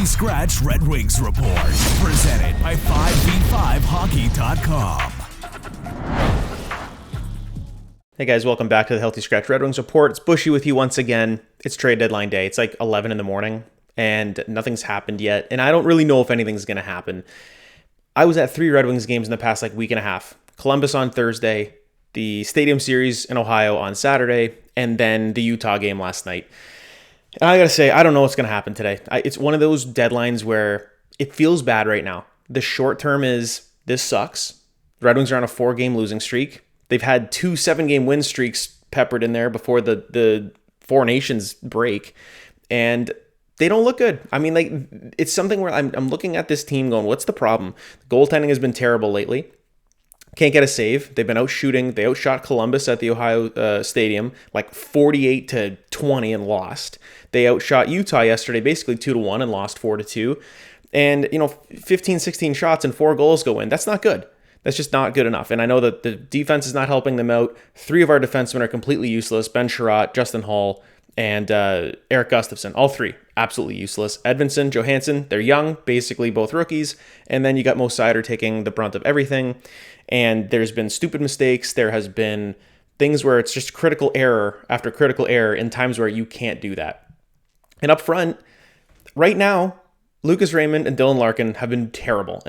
Healthy Scratch Red Wings Report, presented by 5v5hockey.com. Hey guys, welcome back to the Healthy Scratch Red Wings Report. It's Buschy with you once again. It's trade deadline day. It's like 11 in the morning and nothing's happened yet. And I don't really know if anything's going to happen. I was at 3 Red Wings games in the past week and a half. Columbus on Thursday, the Stadium Series in Ohio on Saturday, and then the Utah game last night. And I got to say, I don't know what's going to happen today. It's one of those deadlines where it feels bad right now. The short term is, this sucks. The Red Wings are on a 4-game losing streak. They've had 2 7-game win streaks peppered in there before the Four Nations break. And they don't look good. I mean, it's something where I'm looking at this team going, what's the problem? The goaltending has been terrible lately. Can't get a save. They've been out shooting. They outshot Columbus at the Ohio Stadium 48-20 and lost. They outshot Utah yesterday basically 2-1 and lost 4-2. And 15, 16 shots and 4 goals go in. That's not good. That's just not good enough. And I know that the defense is not helping them out. 3 of our defensemen are completely useless. Ben Sherratt, Justin Hall, and Erik Gustafsson. All 3 absolutely useless. Edvinsson, Johansson, they're young, basically both rookies. And then you got Mo Seider taking the brunt of everything. And there's been stupid mistakes. There has been things where it's just critical error after critical error in times where you can't do that. And up front, right now, Lucas Raymond and Dylan Larkin have been terrible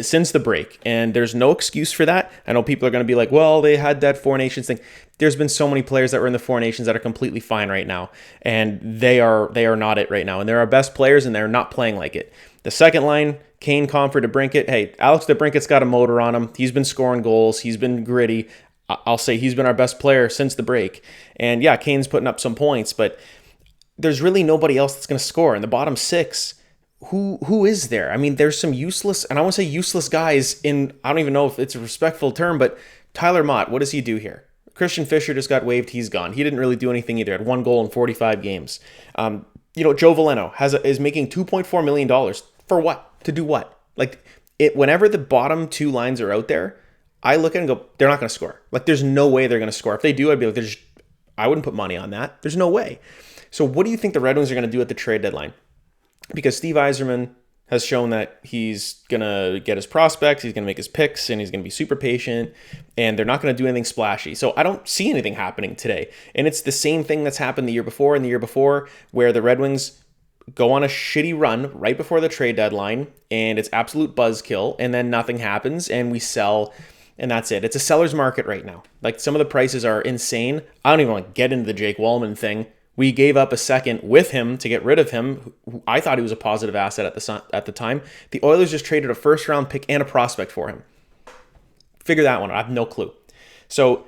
since the break. And there's no excuse for that. I know people are going to be like, well, they had that Four Nations thing. There's been so many players that were in the Four Nations that are completely fine right now. And they are not it right now. And they're our best players, and they're not playing like it. The second line, Kane, Comfort, DeBrincat. Hey, Alex DeBrincat's got a motor on him. He's been scoring goals. He's been gritty. I'll say he's been our best player since the break. And yeah, Kane's putting up some points, but there's really nobody else that's going to score. In the bottom 6, who is there? I mean, there's some useless, and I want to say useless guys in, I don't even know if it's a respectful term, but Tyler Mott, what does he do here? Christian Fischer just got waived. He's gone. He didn't really do anything either. Had 1 goal in 45 games. Joe Veleno is making $2.4 million. For what? To do what? Whenever the bottom 2 lines are out there, I look at it and go, they're not going to score. There's no way they're going to score. If they do, I'd be like, I wouldn't put money on that. There's no way. So what do you think the Red Wings are going to do at the trade deadline? Because Steve Yzerman has shown that he's going to get his prospects, he's going to make his picks, and he's going to be super patient, and they're not going to do anything splashy. So I don't see anything happening today. And it's the same thing that's happened the year before and the year before, where the Red Wings go on a shitty run right before the trade deadline, and it's absolute buzzkill, and then nothing happens, and we sell, and that's it. It's a seller's market right now. Some of the prices are insane. I don't even want to get into the Jake Wallman thing. We gave up a second with him to get rid of him. I thought he was a positive asset at the time. The Oilers just traded a first-round pick and a prospect for him. Figure that one out. I have no clue. So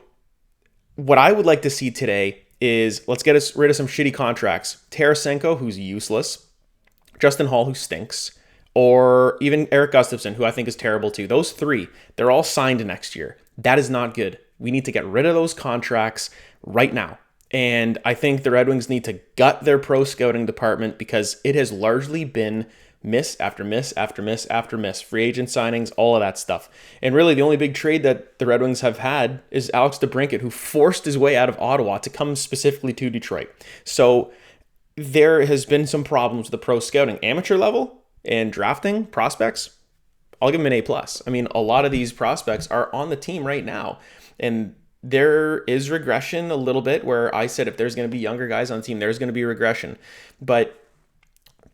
what I would like to see today is, let's get us rid of some shitty contracts. Tarasenko, who's useless. Justin Hall, who stinks. Or even Erik Gustafsson, who I think is terrible too. Those 3, they're all signed next year. That is not good. We need to get rid of those contracts right now. And I think the Red Wings need to gut their pro scouting department, because it has largely been miss after miss after miss after miss. Free agent signings, all of that stuff. And really the only big trade that the Red Wings have had is Alex DeBrincat, who forced his way out of Ottawa to come specifically to Detroit. So there has been some problems with the pro scouting. Amateur level and drafting prospects, I'll give them an A+. I mean, a lot of these prospects are on the team right now. And there is regression a little bit, where I said if there's going to be younger guys on the team, there's going to be regression. But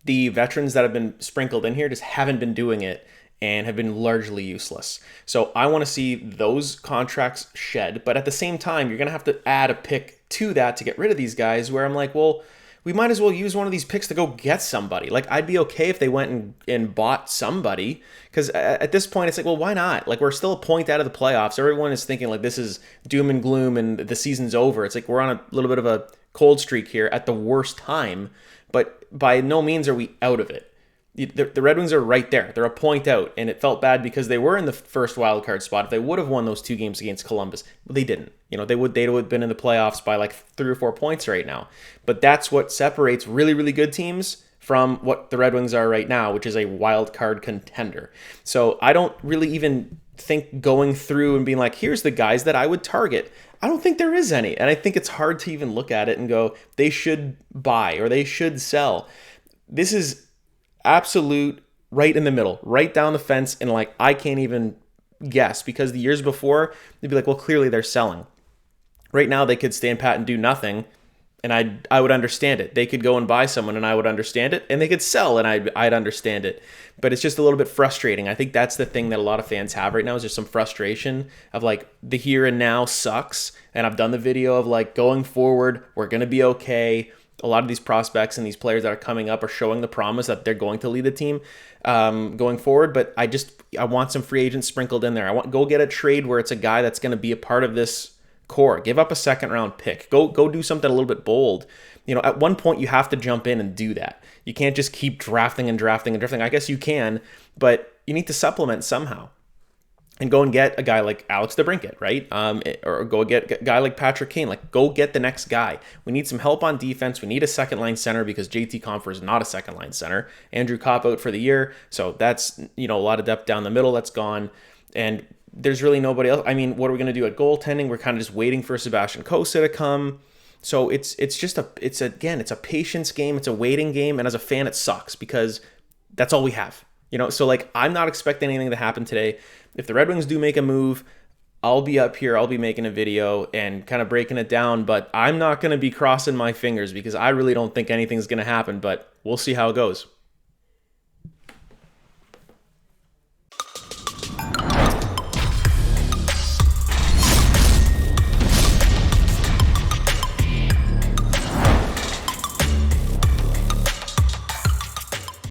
the veterans that have been sprinkled in here just haven't been doing it and have been largely useless. So I want to see those contracts shed. But at the same time, you're going to have to add a pick to that to get rid of these guys, where I'm like, well, we might as well use one of these picks to go get somebody. I'd be okay if they went and bought somebody, because at this point, it's like, well, why not? We're still a point out of the playoffs. Everyone is thinking this is doom and gloom and the season's over. It's we're on a little bit of a cold streak here at the worst time, but by no means are we out of it. The Red Wings are right there. They're a point out, and it felt bad because they were in the first wild card spot. If they would have won those 2 games against Columbus, but they didn't. They would have been in the playoffs by 3 or 4 points right now. But that's what separates really, really good teams from what the Red Wings are right now, which is a wild card contender. So I don't really even think going through and being here's the guys that I would target. I don't think there is any. And I think it's hard to even look at it and go, they should buy or they should sell. This is absolute right in the middle, right down the fence, and like I can't even guess, because the years before they'd be like, well, clearly they're selling. Right now they could stand pat and do nothing, and I would understand it. They could go and buy someone and I would understand it, and they could sell and I'd understand it. But it's just a little bit frustrating. I think that's the thing that a lot of fans have right now, is just some frustration of like the here and now sucks. And I've done the video of like going forward, we're going to be okay. A lot of these prospects and these players that are coming up are showing the promise that they're going to lead the team going forward. But I want some free agents sprinkled in there. I want go get a trade where it's a guy that's going to be a part of this core. Give up a second round pick. Go do something a little bit bold. You know, at one point you have to jump in and do that. You can't just keep drafting and drafting and drafting. I guess you can, but you need to supplement somehow. And go and get a guy like Alex DeBrincat, right? Or go get a guy like Patrick Kane. Like, go get the next guy. We need some help on defense. We need a second line center, because JT Compher is not a second line center. Andrew Kopp out for the year, so that's, you know, a lot of depth down the middle that's gone. And there's really nobody else. I mean, what are we going to do at goaltending? We're kind of just waiting for Sebastian Cossa to come. So it's a patience game. It's a waiting game. And as a fan, it sucks, because that's all we have. You know, so like, I'm not expecting anything to happen today. If the Red Wings do make a move, I'll be up here. I'll be making a video and kind of breaking it down. But I'm not going to be crossing my fingers, because I really don't think anything's going to happen. But we'll see how it goes.